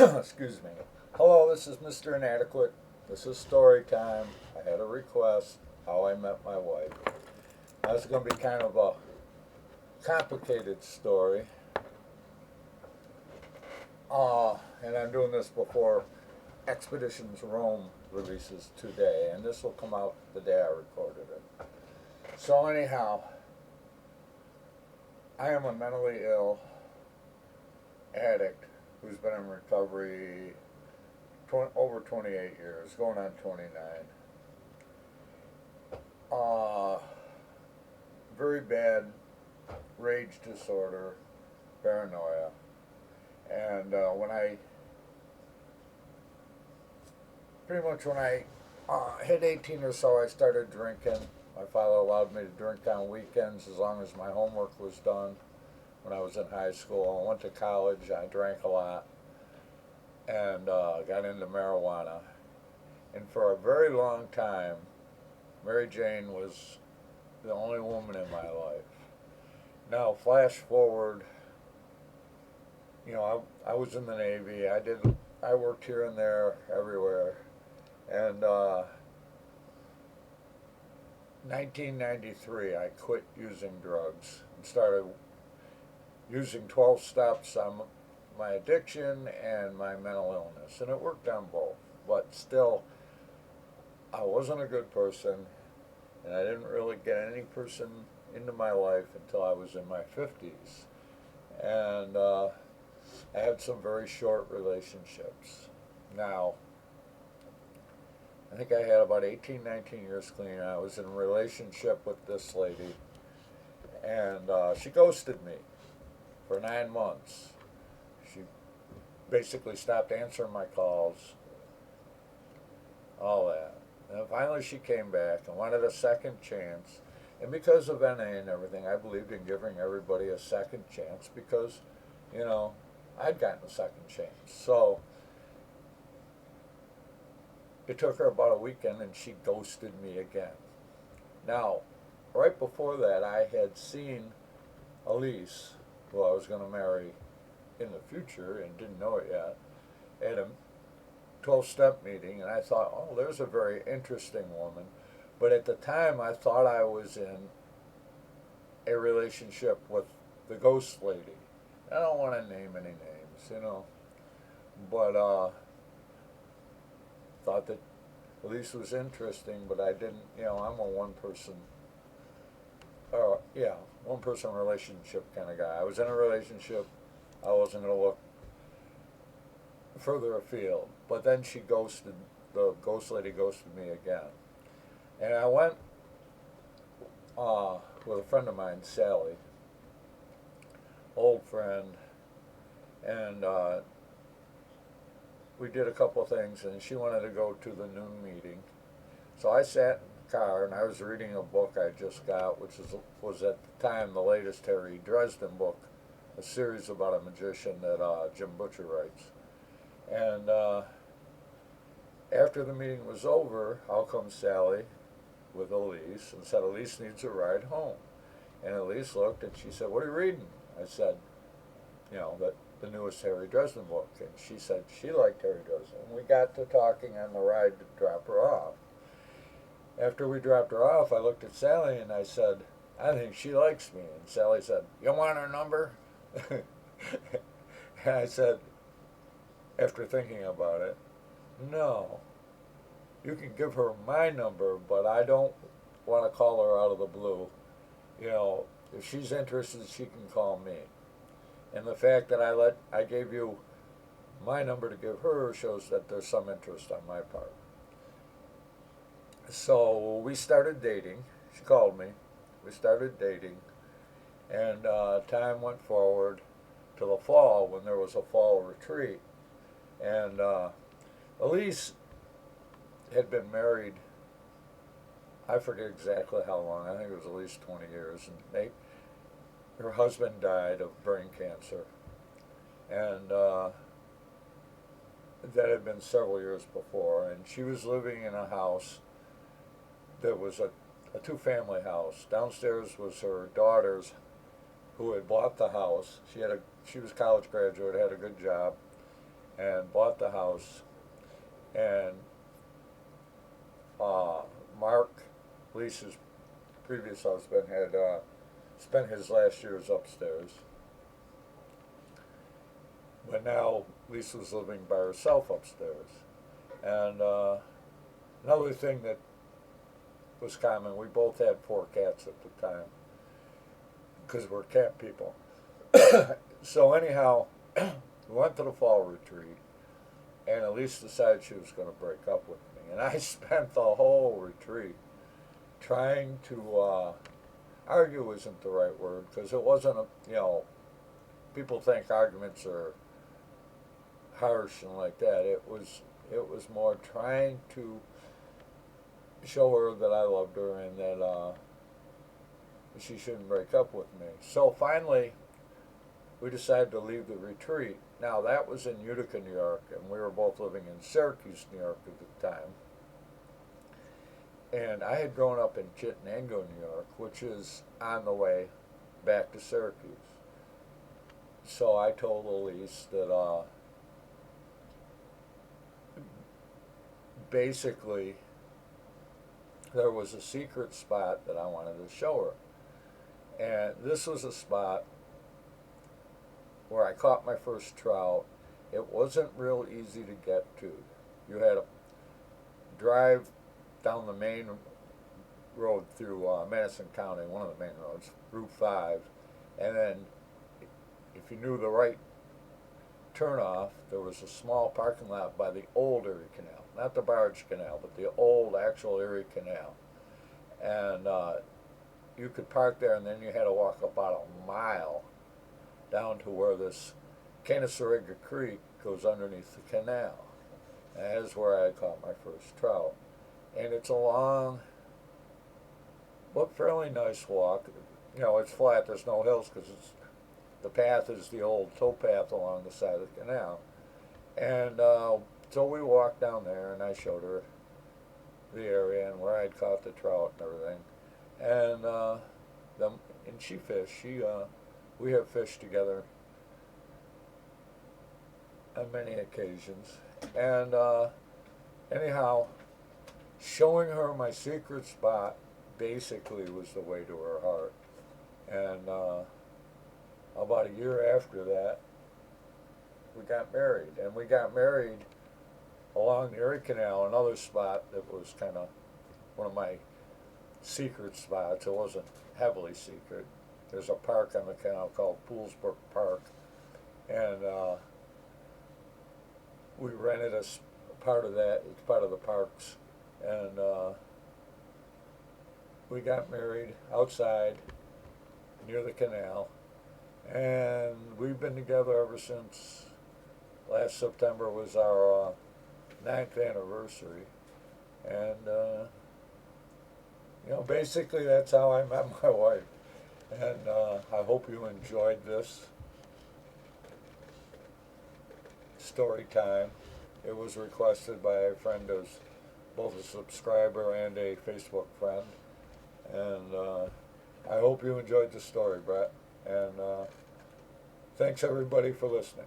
Excuse me. Hello, this is Mr. Inadequate. This is story time. I had a request, how I met my wife. Now, this is going to be kind of a complicated story. And I'm doing this before Expeditions Rome releases today, and this will come out the day I recorded it. So anyhow, I am a mentally ill addict who's been in recovery over 28 years, going on 29. Very bad rage disorder, paranoia, and when I hit 18 or so, I started drinking. My father allowed me to drink on weekends as long as my homework was done. When I was in high school, I went to college. I drank a lot and got into marijuana. And for a very long time, Mary Jane was the only woman in my life. Now, flash forward, I was in the Navy. I worked here and there, everywhere. And 1993, I quit using drugs and started using 12 steps on my addiction and my mental illness. And it worked on both. But still, I wasn't a good person, and I didn't really get any person into my life until I was in my 50s. And I had some very short relationships. Now, I think I had about 18, 19 years clean. I was in a relationship with this lady, and she ghosted me for 9 months. She basically stopped answering my calls, all that. And finally she came back and wanted a second chance. And because of NA and everything, I believed in giving everybody a second chance because, I'd gotten a second chance. So it took her about a weekend and she ghosted me again. Now, right before that, I had seen Elise, who I was going to marry in the future and didn't know it yet, at a 12-step meeting, and I thought, oh, there's a very interesting woman. But at the time, I thought I was in a relationship with the ghost lady. I don't want to name any names, but thought that Elise was interesting, but I didn't, I'm a one-person relationship kind of guy. I was in a relationship. I wasn't going to look further afield. But then the ghost lady ghosted me again. And I went with a friend of mine, Sally, old friend, and we did a couple of things, and she wanted to go to the noon meeting. So I sat in the car, and I was reading a book I just got, which was at the time the latest Harry Dresden book, a series about a magician that Jim Butcher writes. And after the meeting was over, out comes Sally with Elise and said, Elise needs a ride home. And Elise looked and she said, what are you reading? I said, the newest Harry Dresden book. And she said she liked Harry Dresden. And we got to talking on the ride to drop her off. After we dropped her off, I looked at Sally and I said, I think she likes me. And Sally said, you want her number? And I said, after thinking about it, no. You can give her my number, but I don't want to call her out of the blue. If she's interested, she can call me. And the fact that I gave you my number to give her shows that there's some interest on my part. So we started dating. She called me. We started dating. And time went forward to the fall when there was a fall retreat. And Elise had been married, I forget exactly how long, I think it was at least 20 years, and her husband died of brain cancer. And that had been several years before, and she was living in a house that was a two-family house. Downstairs was her daughter's, who had bought the house. She was a college graduate, had a good job, and bought the house. And Mark, Lisa's previous husband, had spent his last years upstairs. But now Lisa was living by herself upstairs. And another thing that was common, we both had 4 cats at the time because we're cat people. So anyhow, we went to the fall retreat, and Elise decided she was going to break up with me. And I spent the whole retreat trying to argue isn't the right word, because it wasn't people think arguments are harsh and like that. It was more trying to show her that I loved her and that she shouldn't break up with me. So finally, we decided to leave the retreat. Now, that was in Utica, New York, and we were both living in Syracuse, New York at the time. And I had grown up in Chittenango, New York, which is on the way back to Syracuse. So I told Elise that basically there was a secret spot that I wanted to show her. And this was a spot where I caught my first trout. It wasn't real easy to get to. You had to drive down the main road through Madison County, one of the main roads, Route 5, and then if you knew the right turnoff, there was a small parking lot by the old Erie Canal, not the barge canal, but the old actual Erie Canal. And you could park there, and then you had to walk about a mile down to where this Canasariga Creek goes underneath the canal. And that is where I caught my first trout. And it's a long, but fairly nice walk. It's flat, there's no hills because the path is the old towpath along the side of the canal. And so we walked down there, and I showed her the area and where I'd caught the trout and everything. And she fished. We have fished together on many occasions. And anyhow, showing her my secret spot basically was the way to her heart. And about a year after that, we got married. And we got married along the Erie Canal, another spot that was kind of one of my secret spots. It wasn't heavily secret. There's a park on the canal called Poolsbrook Park. And we rented a part of that. It's part of the parks. And we got married outside near the canal. And we've been together ever since. Last September was our 9th anniversary. And, basically that's how I met my wife. And I hope you enjoyed this story time. It was requested by a friend who's both a subscriber and a Facebook friend. And I hope you enjoyed the story, Brett. And thanks everybody for listening.